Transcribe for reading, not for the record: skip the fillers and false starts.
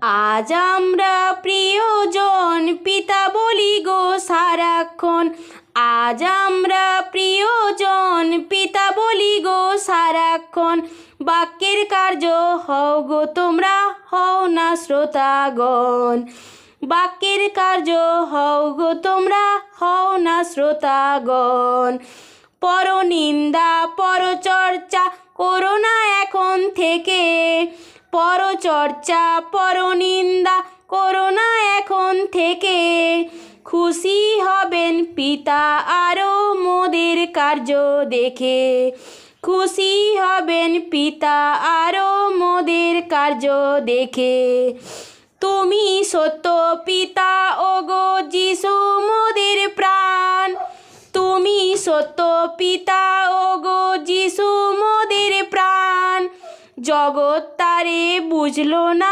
আজ আমরা প্রিয়জন পিতা বলি গো সারাক্ষণ। আজ আমরা প্রিয়জন পিতা বলি গো সারাক্ষণ। বাক্যের কার্য হও গো তোমরা, হও না শ্রোতাগণ। বাক্যের কার্য হও গো তোমরা, হও না শ্রোতাগণ। পরনিন্দা পরচর্চা করো না এখন থেকে। পরচর্চা পরনিন্দা করো না এখন থেকে। খুশি হবেন পিতা আরও মোদের কার্য দেখে। খুশি হবেন পিতা আরও মোদের কার্য দেখে। তুমি সত্য পিতা ওগো যিশু মোদের প্রাণ। তুমি সত্য পিতা ওগো যিশু মোদের প্রাণ। জগৎ তারে বুঝলো না।